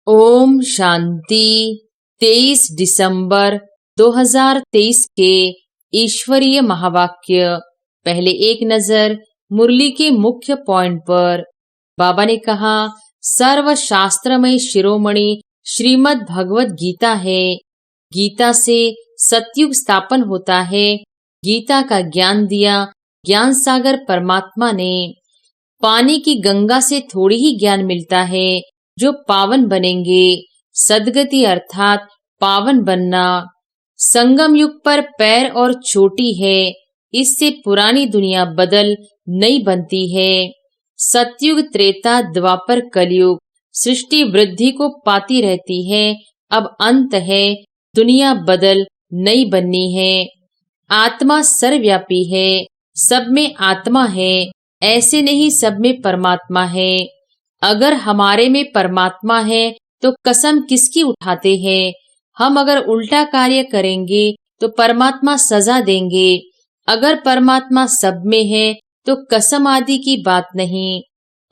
ओम शांति। 23 दिसंबर 2023 के ईश्वरीय महावाक्य। पहले एक नजर मुरली के मुख्य पॉइंट पर। बाबा ने कहा, सर्व शास्त्रमय शिरोमणि श्रीमद् भगवत गीता है। गीता से सतयुग स्थापन होता है। गीता का ज्ञान दिया ज्ञान सागर परमात्मा ने। पानी की गंगा से थोड़ी ही ज्ञान मिलता है जो पावन बनेंगे। सदगति अर्थात पावन बनना। संगम युग पर पैर और चोटी है, इससे पुरानी दुनिया बदल नई बनती है। सतयुग त्रेता द्वापर कलयुग सृष्टि वृद्धि को पाती रहती है। अब अंत है, दुनिया बदल नई बननी है। आत्मा सर्वव्यापी है, सब में आत्मा है, ऐसे नहीं सब में परमात्मा है। अगर हमारे में परमात्मा है तो कसम किसकी उठाते हैं। हम अगर उल्टा कार्य करेंगे तो परमात्मा सजा देंगे। अगर परमात्मा सब में है तो कसम आदि की बात नहीं।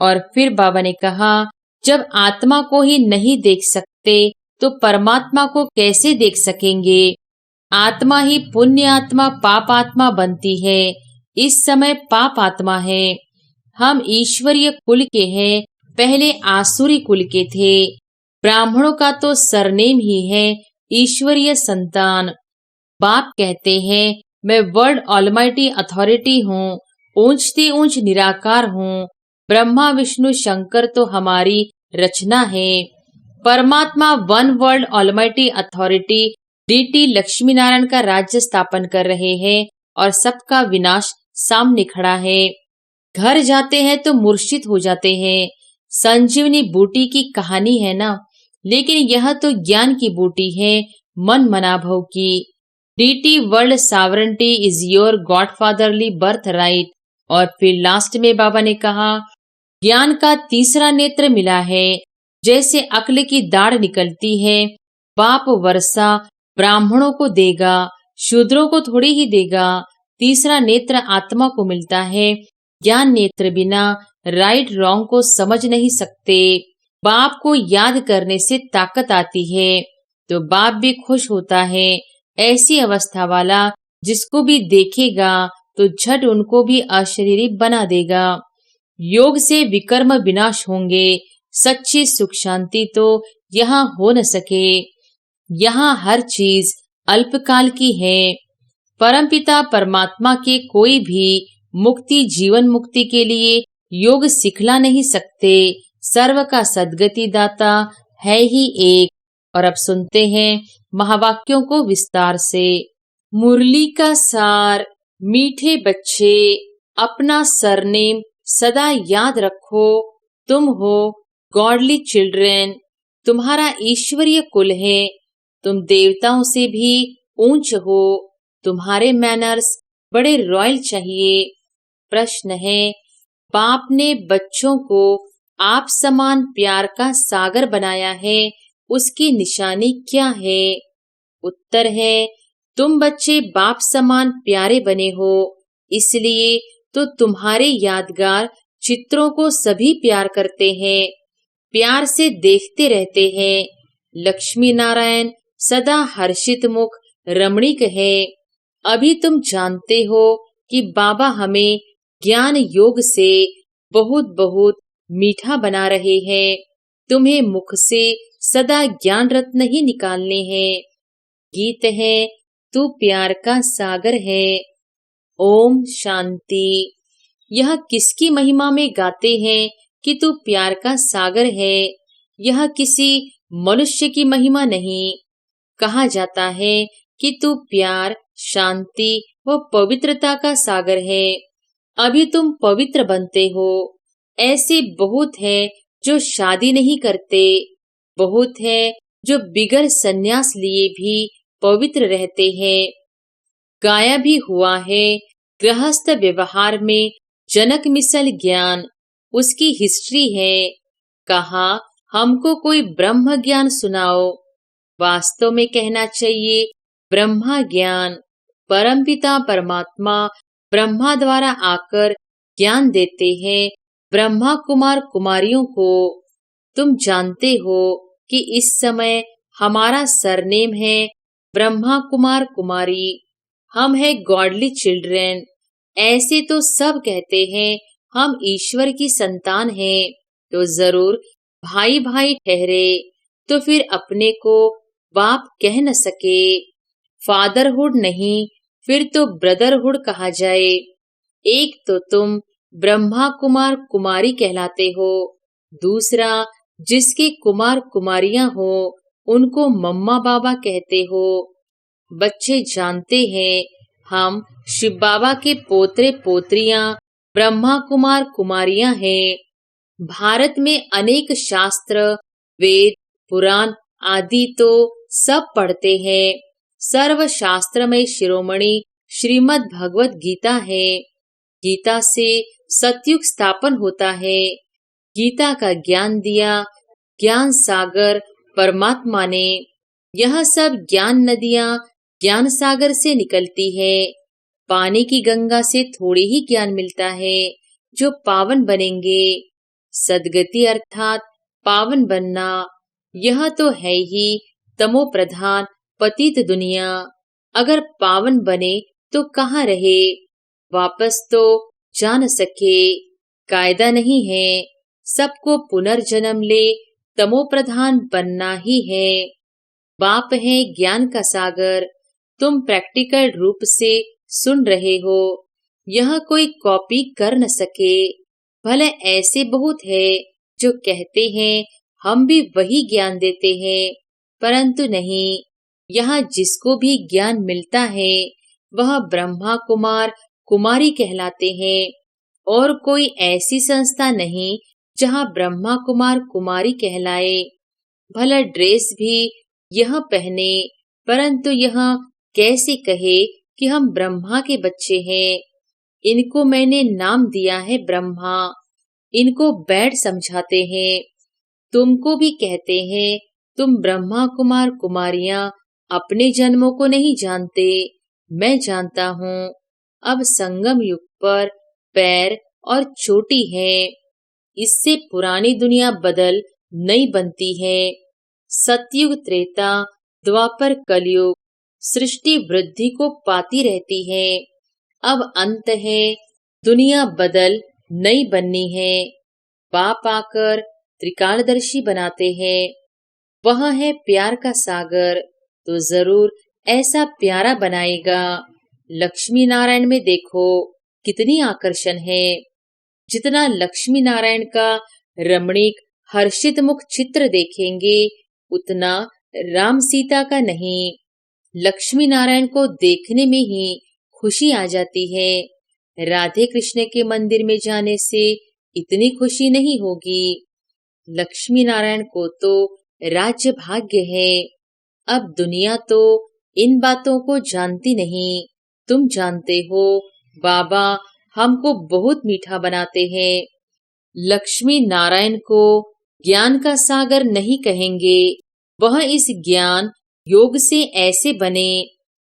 और फिर बाबा ने कहा, जब आत्मा को ही नहीं देख सकते तो परमात्मा को कैसे देख सकेंगे। आत्मा ही पुण्य आत्मा पाप आत्मा बनती है। इस समय पाप आत्मा है। हम ईश्वरीय कुल के हैं, पहले आसुरी कुल के थे। ब्राह्मणों का तो सरनेम ही है ईश्वरीय संतान। बाप कहते हैं, मैं वर्ल्ड ऑलमाइटी अथॉरिटी हूँ, ऊंचती ऊंच निराकार हूँ। ब्रह्मा विष्णु शंकर तो हमारी रचना है। परमात्मा one world almighty authority deity Lakshmi Narayan का राज्य स्थापन कर रहे हैं और सबका विनाश सामने खड़ा है। घर जाते हैं तो मूर्छित हो जाते हैं। संजीवनी बूटी की कहानी है ना, लेकिन यह तो ज्ञान की बूटी है, मन मनाभव की। Deity world sovereignty is your godfatherly birth right. और फिर लास्ट में बाबा ने कहा, ज्ञान का तीसरा नेत्र मिला है। जैसे अक्ल की दाढ़ निकलती है, बाप वर्षा ब्राह्मणों को देगा, शूद्रों को थोड़ी ही देगा। तीसरा नेत्र आत्मा को मिलता है। ज्ञान नेत्र बिना राइट रॉन्ग को समझ नहीं सकते। बाप को याद करने से ताकत आती है तो बाप भी खुश होता है। ऐसी अवस्था वाला जिसको भी देखेगा तो झट उनको भी अशरीरी बना देगा। योग से विकर्म विनाश होंगे। सच्ची सुख शांति तो यहाँ हो न सके। यहाँ हर चीज अल्पकाल की है। परमपिता परमात्मा के कोई भी मुक्ति जीवन मुक्ति के लिए योग सिखला नहीं सकते। सर्व का सद्गति दाता है ही एक। और अब सुनते हैं महावाक्यों को विस्तार से। मुरली का सार। मीठे बच्चे, अपना सरनेम सदा याद रखो। तुम हो गॉडली चिल्ड्रेन। तुम्हारा ईश्वरीय कुल है। तुम देवताओं से भी ऊंच हो। तुम्हारे मैनर्स बड़े रॉयल चाहिए। प्रश्न है, बाप ने बच्चों को आप समान प्यार का सागर बनाया है, उसकी निशानी क्या है? उत्तर है, तुम बच्चे बाप समान प्यारे बने हो, इसलिए तो तुम्हारे यादगार चित्रों को सभी प्यार करते हैं, प्यार से देखते रहते हैं। लक्ष्मी नारायण सदा हर्षित मुख रमणीक है। अभी तुम जानते हो कि बाबा हमें ज्ञान योग से बहुत बहुत मीठा बना रहे हैं। तुम्हें मुख से सदा ज्ञान रत्न ही निकालने हैं। गीत है, तू प्यार का सागर है। ओम शांति। यह किसकी महिमा में गाते हैं कि तू प्यार का सागर है? यह किसी मनुष्य की महिमा नहीं। कहा जाता है कि तू प्यार, शांति व पवित्रता का सागर है। अभी तुम पवित्र बनते हो। ऐसे बहुत है जो शादी नहीं करते, बहुत है जो बिगर संन्यास लिए भी पवित्र रहते हैं। गाया भी हुआ है, गृहस्थ व्यवहार में जनक मिसल ज्ञान, उसकी हिस्ट्री है। कहा, हमको कोई ब्रह्म ज्ञान सुनाओ। वास्तव में कहना चाहिए ब्रह्मा ज्ञान। परमपिता परमात्मा ब्रह्मा द्वारा आकर ज्ञान देते हैं ब्रह्मा कुमार कुमारियों को। तुम जानते हो कि इस समय हमारा सरनेम है ब्रह्मा कुमार कुमारी, हम है गॉडली चिल्ड्रन। ऐसे तो सब कहते हैं हम ईश्वर की संतान हैं, तो जरूर भाई भाई ठहरे, तो फिर अपने को बाप कह न सके। फादरहुड नहीं, फिर तो ब्रदरहुड कहा जाए। एक तो तुम ब्रह्मा कुमार कुमारी कहलाते हो, दूसरा जिसके कुमार कुमारियां हो उनको मम्मा बाबा कहते हो। बच्चे जानते हैं हम शिव बाबा के पोतरे पोत्रियां ब्रह्मा कुमार कुमारियां हैं। भारत में अनेक शास्त्र, वेद, पुराण आदि तो सब पढ़ते हैं। सर्व शास्त्रमय शिरोमणि श्रीमद् भगवत गीता है। गीता से सतयुग स्थापन होता है। गीता का ज्ञान दिया ज्ञान सागर परमात्मा ने। यह सब ज्ञान नदियां ज्ञान सागर से निकलती है। पानी की गंगा से थोड़ी ही ज्ञान मिलता है जो पावन बनेंगे। सदगति अर्थात पावन बनना, यह तो है ही तमो प्रधान पतित दुनिया। अगर पावन बने तो कहाँ रहे, वापस तो जा न सके। कायदा नहीं है, सबको पुनर्जन्म ले तमो प्रधान बनना ही है। बाप है ज्ञान का सागर, तुम प्रैक्टिकल रूप से सुन रहे हो, यह कोई कॉपी कर न सके। भले ऐसे बहुत है जो कहते हैं हम भी वही ज्ञान देते हैं, परंतु नहीं, यहाँ जिसको भी ज्ञान मिलता है वह ब्रह्मा कुमार कुमारी कहलाते हैं। और कोई ऐसी संस्था नहीं जहाँ ब्रह्मा कुमार कुमारी कहलाए। भला ड्रेस भी यह पहने, परंतु यह कैसे कहे कि हम ब्रह्मा के बच्चे हैं। इनको मैंने नाम दिया है ब्रह्मा, इनको बैड समझाते हैं। तुमको भी कहते हैं तुम ब्रह्मा कुमार कुमारियां अपने जन्मों को नहीं जानते, मैं जानता हूँ। अब संगम युग पर पैर और चोटी है, इससे पुरानी दुनिया बदल नई बनती है। सतयुग त्रेता द्वापर कलयुग सृष्टि वृद्धि को पाती रहती है। अब अंत है, दुनिया बदल नई बननी है। बाप आकर त्रिकालदर्शी बनाते हैं। वह है प्यार का सागर, तो जरूर ऐसा प्यारा बनाएगा। लक्ष्मी नारायण में देखो कितनी आकर्षण है। जितना लक्ष्मी नारायण का रमणीक हर्षित मुख चित्र देखेंगे उतना राम सीता का नहीं। लक्ष्मी नारायण को देखने में ही खुशी आ जाती है। राधे कृष्ण के मंदिर में जाने से इतनी खुशी नहीं होगी। लक्ष्मी नारायण को तो राज्य भाग्य है। अब दुनिया तो इन बातों को जानती नहीं, तुम जानते हो। बाबा हमको बहुत मीठा बनाते हैं। लक्ष्मी नारायण को ज्ञान का सागर नहीं कहेंगे, वह इस ज्ञान योग से ऐसे बने।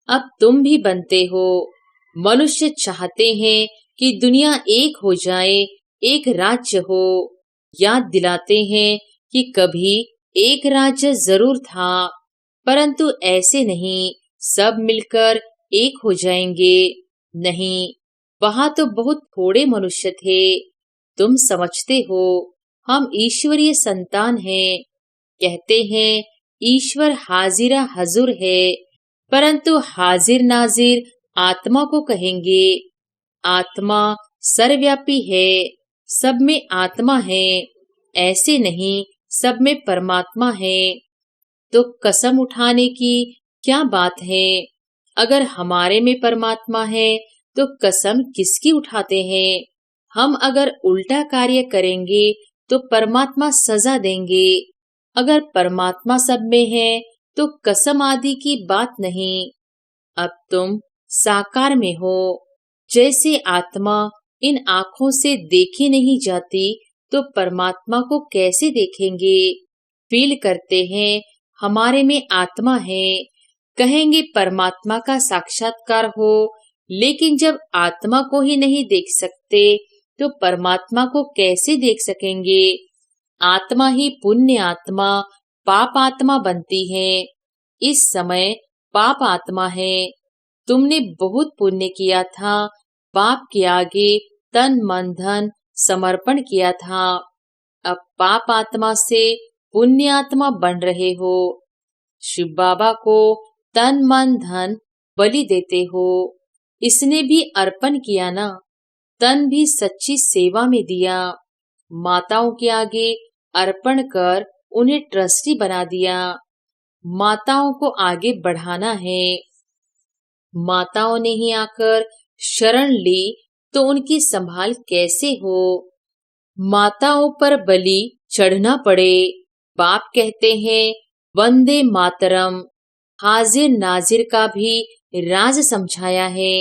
अब तुम भी बनते हो। मनुष्य चाहते हैं कि दुनिया एक हो जाए, एक राज्य हो। याद दिलाते हैं कि कभी एक राज्य जरूर था, परंतु ऐसे नहीं सब मिलकर एक हो जाएंगे। नहीं, वहां तो बहुत थोड़े मनुष्य थे। तुम समझते हो हम ईश्वरीय संतान हैं। कहते हैं ईश्वर हाजिरा हजूर है, परंतु हाजिर नाजिर आत्मा को कहेंगे। आत्मा सर्वव्यापी है, सब में आत्मा है, ऐसे नहीं सब में परमात्मा है। तो कसम उठाने की क्या बात है। अगर हमारे में परमात्मा है तो कसम किसकी उठाते हैं। हम अगर उल्टा कार्य करेंगे तो परमात्मा सजा देंगे। अगर परमात्मा सब में है तो कसम आदि की बात नहीं। अब तुम साकार में हो। जैसे आत्मा इन आँखों से देखी नहीं जाती तो परमात्मा को कैसे देखेंगे। फील करते हैं हमारे में आत्मा है, कहेंगे परमात्मा का साक्षात्कार हो, लेकिन जब आत्मा को ही नहीं देख सकते तो परमात्मा को कैसे देख सकेंगे। आत्मा ही पुण्य आत्मा पाप आत्मा बनती है। इस समय पाप आत्मा है। तुमने बहुत पुण्य किया था, पाप के आगे तन मन धन समर्पण किया था। अब पाप आत्मा से पुण्य आत्मा बन रहे हो। शिव बाबा को तन मन धन बलि देते हो। इसने भी अर्पण किया ना, तन भी सच्ची सेवा में दिया। माताओं के आगे अर्पण कर उन्हें ट्रस्टी बना दिया। माताओं को आगे बढ़ाना है। माताओं ने ही आकर शरण ली तो उनकी संभाल कैसे हो। माताओं पर बलि चढ़ना पड़े। बाप कहते हैं वंदे मातरम। हाजिर नाजिर का भी राज समझाया है।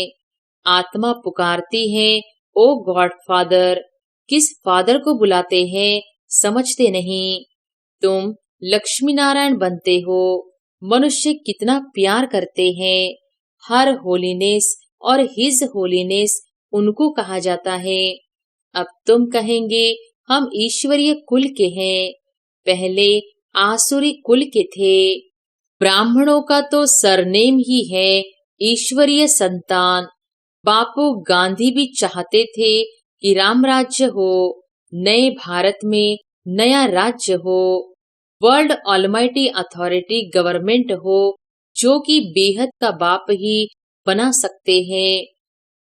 आत्मा पुकारती है ओ गॉड फादर। किस फादर को बुलाते हैं समझते नहीं। तुम लक्ष्मी नारायण बनते हो। मनुष्य कितना प्यार करते हैं। हर होलीनेस और हिज होलीनेस उनको कहा जाता है। अब तुम कहेंगे हम ईश्वरीय कुल के हैं, पहले आसुरी कुल के थे। ब्राह्मणों का तो सरनेम ही है ईश्वरीय संतान। बापू गांधी भी चाहते थे कि राम राज्य हो, नए भारत में नया राज्य हो, वर्ल्ड ऑलमाइटी अथॉरिटी गवर्नमेंट हो, जो कि बेहद का बाप ही बना सकते हैं।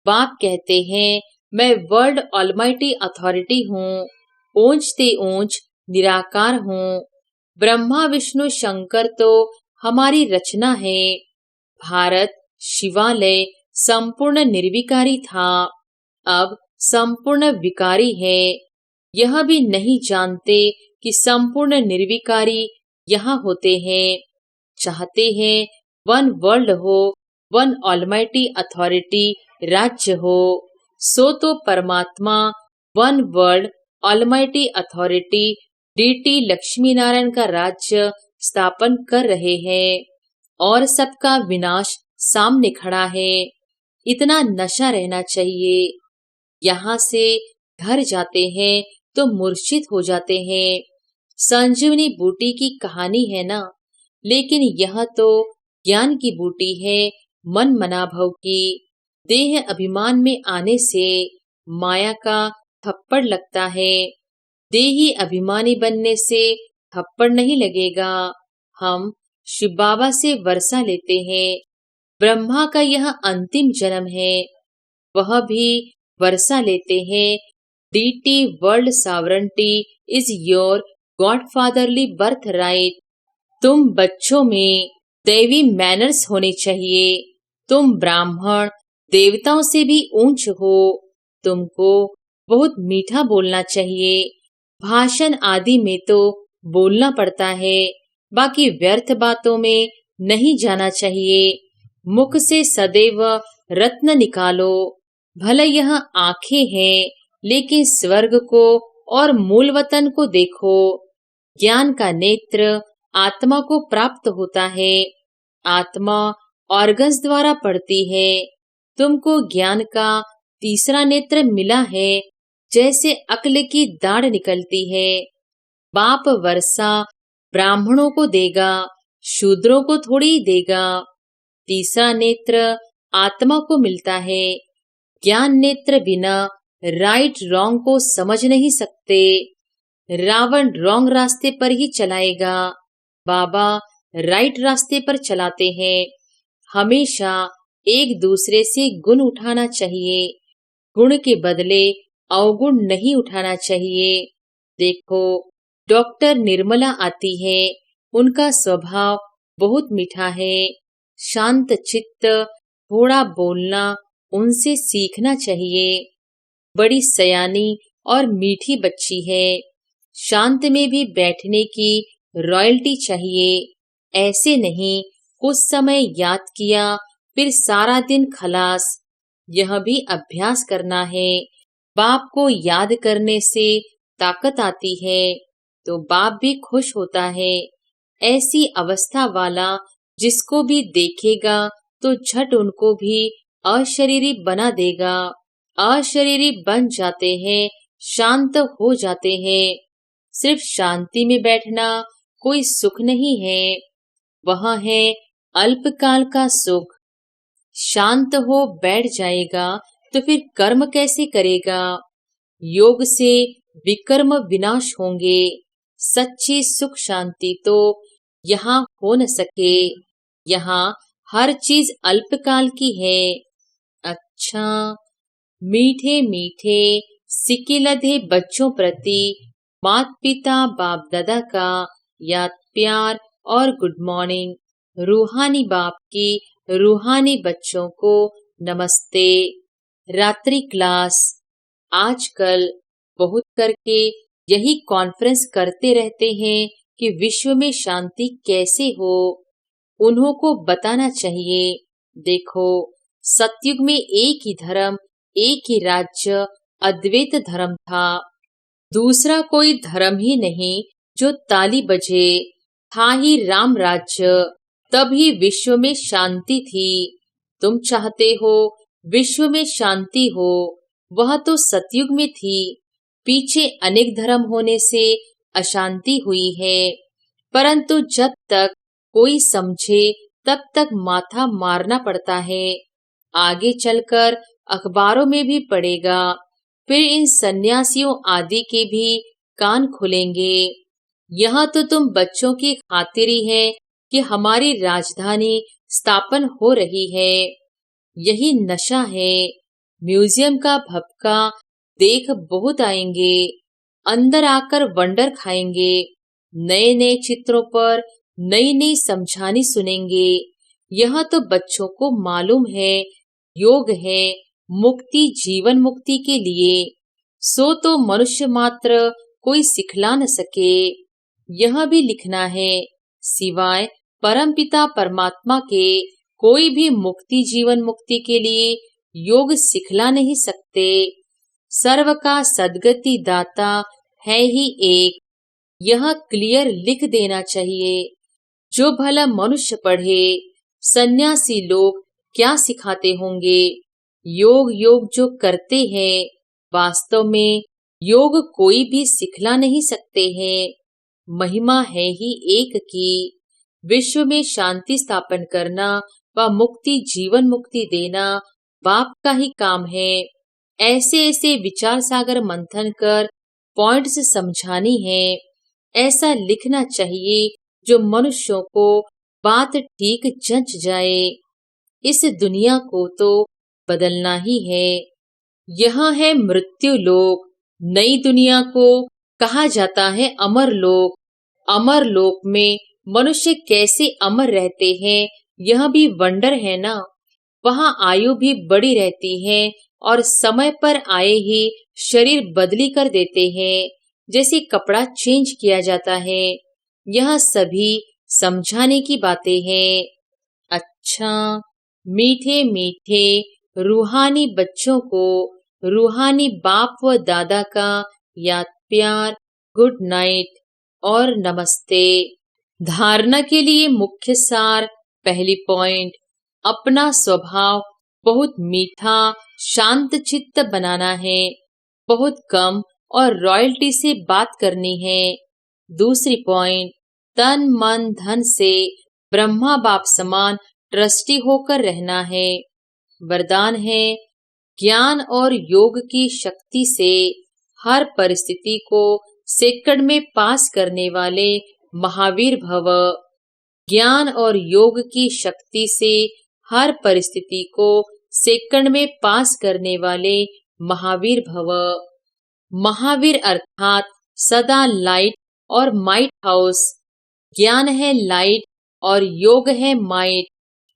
बाप कहते हैं मैं वर्ल्ड ऑलमाइटी अथॉरिटी हूँ, ऊंचते ऊंच निराकार हूँ। ब्रह्मा विष्णु शंकर तो हमारी रचना है। भारत शिवालय संपूर्ण निर्विकारी था, अब संपूर्ण विकारी है। यह भी नहीं जानते कि संपूर्ण निर्विकारी यहाँ होते हैं। चाहते हैं वन वर्ल्ड हो, वन ऑलमाइटी अथॉरिटी राज्य हो। सो तो परमात्मा one world almighty authority deity Lakshmi Narayan का राज्य स्थापन कर रहे हैं और सबका विनाश सामने खड़ा है। इतना नशा रहना चाहिए। यहाँ से घर जाते हैं तो मूर्छित हो जाते हैं। संजीवनी बूटी की कहानी है ना, लेकिन यह तो ज्ञान की बूटी है, मन मनाभव की। देह अभिमान में आने से माया का थप्पड़ लगता है। देही अभिमानी बनने से थप्पड़ नहीं लगेगा। हम शिव बाबा से वर्षा लेते हैं। ब्रह्मा का यह अंतिम जन्म है, वह भी वर्षा लेते हैं। Deity world sovereignty is your godfatherly birth right. तुम बच्चों में दैवी मैनर्स होने चाहिए। तुम ब्राह्मण देवताओं से भी ऊंच हो। तुमको बहुत मीठा बोलना चाहिए। भाषण आदि में तो बोलना पड़ता है, बाकी व्यर्थ बातों में नहीं जाना चाहिए। मुख से सदैव रत्न निकालो। भले यह आंखें हैं, लेकिन स्वर्ग को और मूल वतन को देखो। ज्ञान का नेत्र आत्मा को प्राप्त होता है। आत्मा ऑर्गन्स द्वारा पढ़ती है। तुमको ज्ञान का तीसरा नेत्र मिला है, जैसे अक्ल की दाढ़ निकलती है। बाप वर्षा ब्राह्मणों को देगा, शूद्रों को थोड़ी देगा। तीसरा नेत्र आत्मा को मिलता है। ज्ञान नेत्र बिना राइट रॉन्ग को समझ नहीं सकते। रावण रॉन्ग रास्ते पर ही चलाएगा, बाबा राइट रास्ते पर चलाते हैं। हमेशा एक दूसरे से गुण उठाना चाहिए, गुण के बदले अवगुण नहीं उठाना चाहिए। देखो डॉक्टर निर्मला आती है, उनका स्वभाव बहुत मीठा है, शांत चित्त, थोड़ा बोलना उनसे सीखना चाहिए। बड़ी सयानी और मीठी बच्ची है। शांत में भी बैठने की रॉयल्टी चाहिए। ऐसे नहीं कुछ समय याद किया फिर सारा दिन खलास। यह भी अभ्यास करना है। बाप को याद करने से ताकत आती है तो बाप भी खुश होता है। ऐसी अवस्था वाला जिसको भी देखेगा तो झट उनको भी अशरीरी बना देगा। अशरीरी बन जाते हैं, शांत हो जाते हैं। सिर्फ शांति में बैठना, कोई सुख नहीं है, वह है अल्पकाल का सुख। शांत हो बैठ जाएगा तो फिर कर्म कैसे करेगा? योग से विकर्म विनाश होंगे। सच्ची सुख शांति तो यहाँ हो न सके। यहाँ हर चीज अल्पकाल की है। अच्छा, मीठे मीठे सिक्के लदे बच्चों प्रति माता पिता बाप दादा का याद प्यार और गुड मॉर्निंग। रूहानी बाप की रूहानी बच्चों को नमस्ते। रात्रि क्लास। आजकल बहुत करके यही कॉन्फ्रेंस करते रहते हैं कि विश्व में शांति कैसे हो। उन्हों को बताना चाहिए, देखो सतयुग में एक ही धर्म, एक ही राज्य, अद्वैत धर्म था। दूसरा कोई धर्म ही नहीं जो ताली बजे। था ही राम राज्य, तभी विश्व में शांति थी। तुम चाहते हो विश्व में शांति हो, वह तो सतयुग में थी। पीछे अनेक धर्म होने से अशांति हुई है, परंतु जब तक कोई समझे तब तक माथा मारना पड़ता है। आगे चलकर अखबारों में भी पड़ेगा, फिर इन सन्यासियों आदि के भी कान खुलेंगे। यहाँ तो तुम बच्चों की खातिरी है कि हमारी राजधानी स्थापन हो रही है। यही नशा है। म्यूजियम का भपका देख बहुत आएंगे, अंदर आकर वंडर खाएंगे। नए नए चित्रों पर नई नई समझानी सुनेंगे। यह तो बच्चों को मालूम है योग है मुक्ति, जीवन मुक्ति के लिए। सो तो मनुष्य मात्र कोई सिखला न सके। यह भी लिखना है, सिवाय परमपिता परमात्मा के कोई भी मुक्ति जीवन मुक्ति के लिए योग सिखला नहीं सकते। सर्व का सद्गति दाता है ही एक। यह क्लियर लिख देना चाहिए। जो भला मनुष्य पढ़े। सन्यासी लोग क्या सिखाते होंगे? योग योग जो करते हैं, वास्तव में योग कोई भी सिखला नहीं सकते हैं। महिमा है ही एक की। विश्व में शांति स्थापन करना व मुक्ति जीवन मुक्ति देना बाप का ही काम है। ऐसे ऐसे विचार सागर मंथन कर पॉइंट्स समझानी है। ऐसा लिखना चाहिए जो मनुष्यों को बात ठीक जंच जाए। इस दुनिया को तो बदलना ही है। यहाँ है मृत्यु लोक। नई दुनिया को कहा जाता है अमर लोक। अमर लोक में मनुष्य कैसे अमर रहते हैं, यह भी वंडर है ना। वहाँ आयु भी बड़ी रहती है और समय पर आए ही शरीर बदली कर देते हैं, जैसे कपड़ा चेंज किया जाता है। यह सभी समझाने की बातें हैं। अच्छा, मीठे मीठे रूहानी बच्चों को रूहानी बाप व दादा का याद प्यार, गुड नाइट और नमस्ते। धारणा के लिए मुख्य सार। पहली पॉइंट, अपना स्वभाव बहुत मीठा शांत चित्त बनाना है। बहुत कम और रॉयल्टी से बात करनी है। दूसरी पॉइंट, तन मन धन से ब्रह्मा बाप समान ट्रस्टी होकर रहना है। वरदान है, ज्ञान और योग की शक्ति से हर परिस्थिति को सेकंड में पास करने वाले महावीर भव। ज्ञान और योग की शक्ति से हर परिस्थिति को सेकंड में पास करने वाले महावीर भव। महावीर अर्थात सदा लाइट और माइट हाउस। ज्ञान है लाइट और योग है माइट।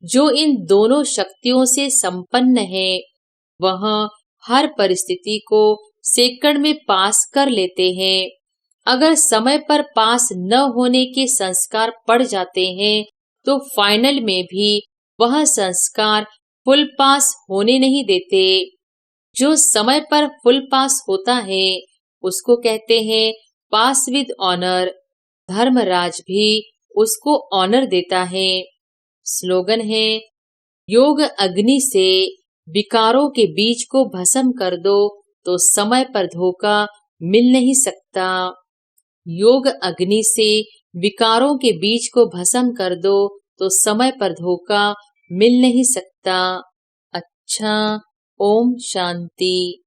जो इन दोनों शक्तियों से संपन्न है, वह हर परिस्थिति को सेकंड में पास कर लेते हैं। अगर समय पर पास न होने के संस्कार पड़ जाते हैं, तो फाइनल में भी वह संस्कार फुल पास होने नहीं देते। जो समय पर फुल पास होता है, उसको कहते हैं पास विद ऑनर। धर्मराज भी उसको ऑनर देता है। स्लोगन है, योग अग्नि से विकारों के बीज को भस्म कर दो तो समय पर धोखा मिल नहीं सकता। योग अग्नि से विकारों के बीज को भस्म कर दो तो समय पर धोखा मिल नहीं सकता। अच्छा, ओम शांति।